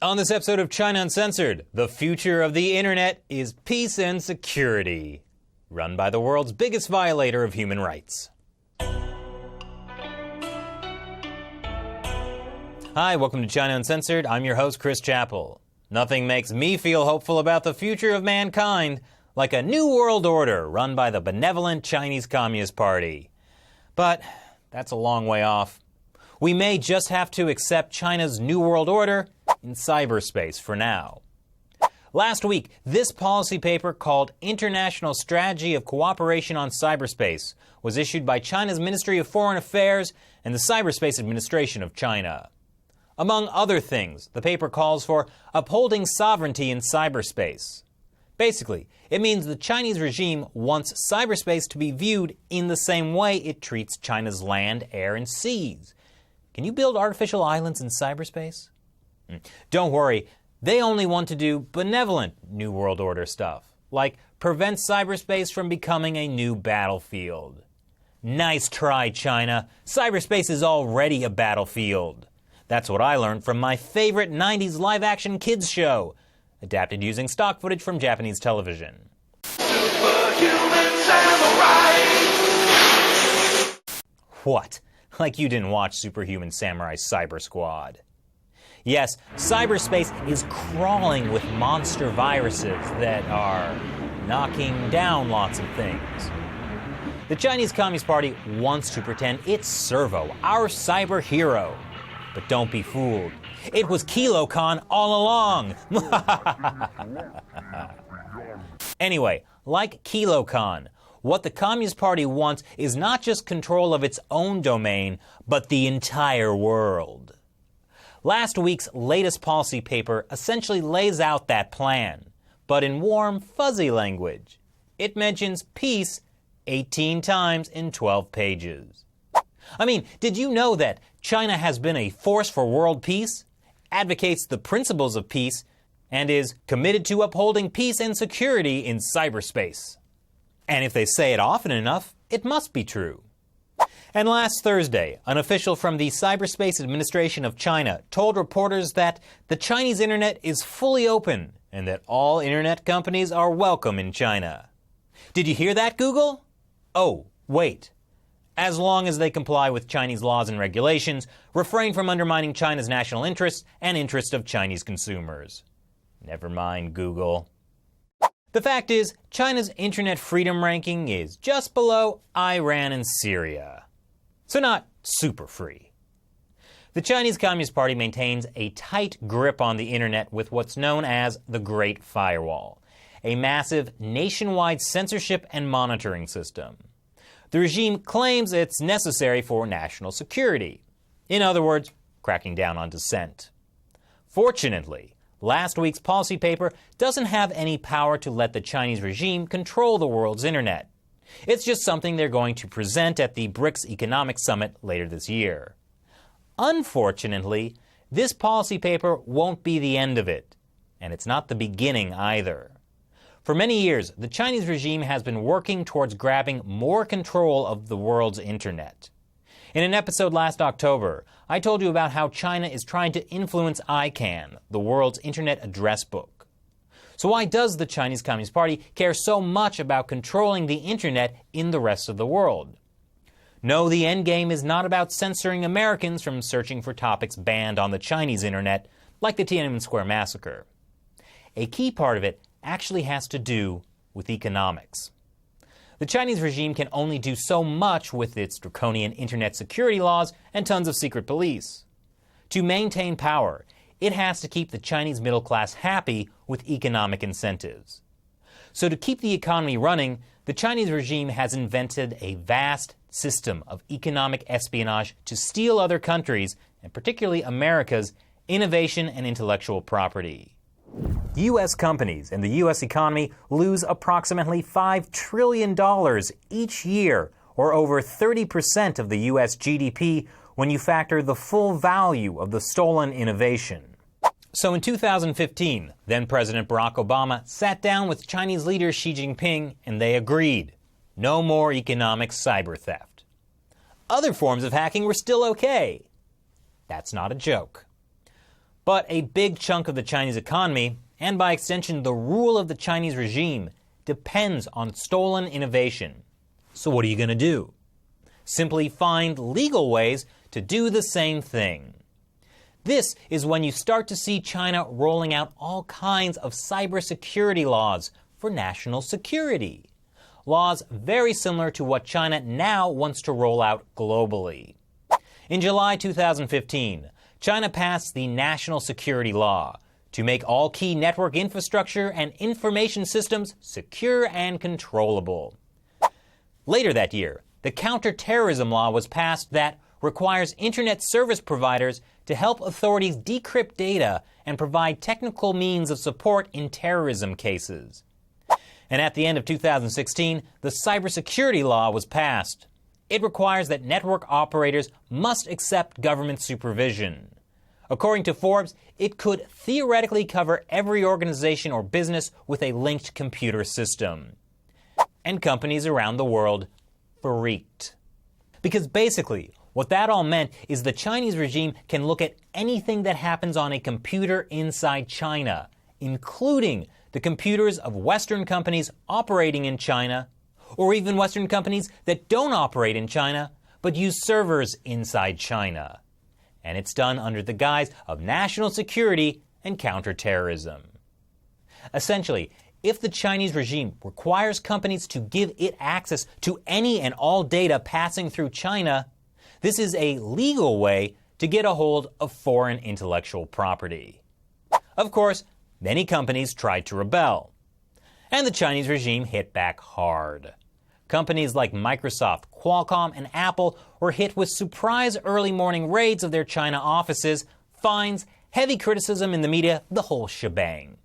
On this episode of China Uncensored, the future of the internet is peace and security, run by the world's biggest violator of human rights. Hi, welcome to China Uncensored. I'm your host, Chris Chappell. Nothing makes me feel hopeful about the future of mankind like a new world order run by the benevolent Chinese Communist Party. But that's a long way off. We may just have to accept China's new world order in cyberspace for now. Last week, this policy paper called International Strategy of Cooperation on Cyberspace was issued by China's Ministry of Foreign Affairs and the Cyberspace Administration of China. Among other things, the paper calls for upholding sovereignty in cyberspace. Basically, it means the Chinese regime wants cyberspace to be viewed in the same way it treats China's land, air, and seas. Can you build artificial islands in cyberspace? Don't worry, they only want to do benevolent New World Order stuff, like prevent cyberspace from becoming a new battlefield. Nice try, China. Cyberspace is already a battlefield. That's what I learned from my favorite 90s live-action kids show, adapted using stock footage from Japanese television. Superhuman Samurai! What? Like you didn't watch Superhuman Samurai Cyber Squad. Yes, cyberspace is crawling with monster viruses that are knocking down lots of things. The Chinese Communist Party wants to pretend it's Servo, our cyber hero. But don't be fooled. It was KiloCon all along. Anyway, like KiloCon, what the Communist Party wants is not just control of its own domain, but the entire world. Last week's latest policy paper essentially lays out that plan, but in warm, fuzzy language. It mentions peace 18 times in 12 pages. I mean, did you know that China has been a force for world peace, advocates the principles of peace, and is committed to upholding peace and security in cyberspace? And if they say it often enough, it must be true. And last Thursday, an official from the Cyberspace Administration of China told reporters that the Chinese internet is fully open and that all internet companies are welcome in China. Did you hear that, Google? Oh, wait. As long as they comply with Chinese laws and regulations, refrain from undermining China's national interests and interests of Chinese consumers. Never mind, Google. The fact is, China's internet freedom ranking is just below Iran and Syria. So not super free. The Chinese Communist Party maintains a tight grip on the internet with what's known as the Great Firewall, a massive nationwide censorship and monitoring system. The regime claims it's necessary for national security. In other words, cracking down on dissent. Fortunately, last week's policy paper doesn't have any power to let the Chinese regime control the world's internet. It's just something they're going to present at the BRICS Economic Summit later this year. Unfortunately, this policy paper won't be the end of it, and it's not the beginning either. For many years, the Chinese regime has been working towards grabbing more control of the world's internet. In an episode last October, I told you about how China is trying to influence ICANN, the world's internet address book. So why does the Chinese Communist Party care so much about controlling the internet in the rest of the world? No, the endgame is not about censoring Americans from searching for topics banned on the Chinese internet, like the Tiananmen Square massacre. A key part of it actually has to do with economics. The Chinese regime can only do so much with its draconian internet security laws and tons of secret police. To maintain power, it has to keep the Chinese middle class happy with economic incentives. So to keep the economy running, the Chinese regime has invented a vast system of economic espionage to steal other countries, and particularly America's, innovation and intellectual property. U.S. companies and the U.S. economy lose approximately $5 trillion each year, or over 30% of the U.S. GDP, when you factor the full value of the stolen innovation. So in 2015, then-President Barack Obama sat down with Chinese leader Xi Jinping and they agreed. No more economic cyber theft. Other forms of hacking were still okay. That's not a joke. But a big chunk of the Chinese economy, and by extension the rule of the Chinese regime, depends on stolen innovation. So what are you going to do? Simply find legal ways to do the same thing. This is when you start to see China rolling out all kinds of cybersecurity laws for national security. Laws very similar to what China now wants to roll out globally. In July 2015, China passed the National Security Law to make all key network infrastructure and information systems secure and controllable. Later that year, the counterterrorism law was passed that requires internet service providers to help authorities decrypt data and provide technical means of support in terrorism cases. And at the end of 2016, the cybersecurity law was passed. It requires that network operators must accept government supervision. According to Forbes, it could theoretically cover every organization or business with a linked computer system. And companies around the world freaked. Because basically, what that all meant is the Chinese regime can look at anything that happens on a computer inside China, including the computers of Western companies operating in China, or even Western companies that don't operate in China, but use servers inside China. And it's done under the guise of national security and counterterrorism. Essentially, if the Chinese regime requires companies to give it access to any and all data passing through China, this is a legal way to get a hold of foreign intellectual property. Of course, many companies tried to rebel, and the Chinese regime hit back hard. Companies like Microsoft, Qualcomm, and Apple were hit with surprise early morning raids of their China offices, fines, heavy criticism in the media, the whole shebang.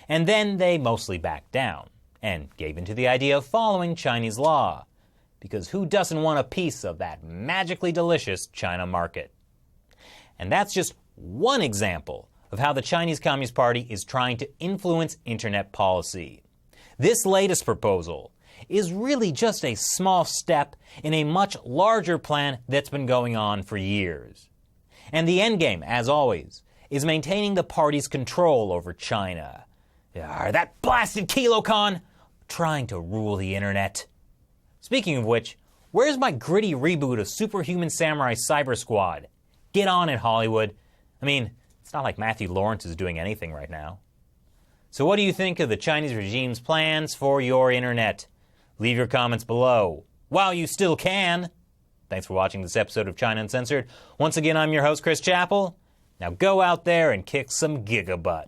And then they mostly backed down and gave in to the idea of following Chinese law, because who doesn't want a piece of that magically delicious China market? And that's just one example of how the Chinese Communist Party is trying to influence internet policy. This latest proposal is really just a small step in a much larger plan that's been going on for years. And the endgame, as always, is maintaining the party's control over China. That blasted KiloCon trying to rule the internet. Speaking of which, where's my gritty reboot of Superhuman Samurai Cyber Squad? Get on it, Hollywood. I mean, it's not like Matthew Lawrence is doing anything right now. So what do you think of the Chinese regime's plans for your internet? Leave your comments below while you still can. Thanks for watching this episode of China Uncensored. Once again, I'm your host, Chris Chappell. Now go out there and kick some gigabutt.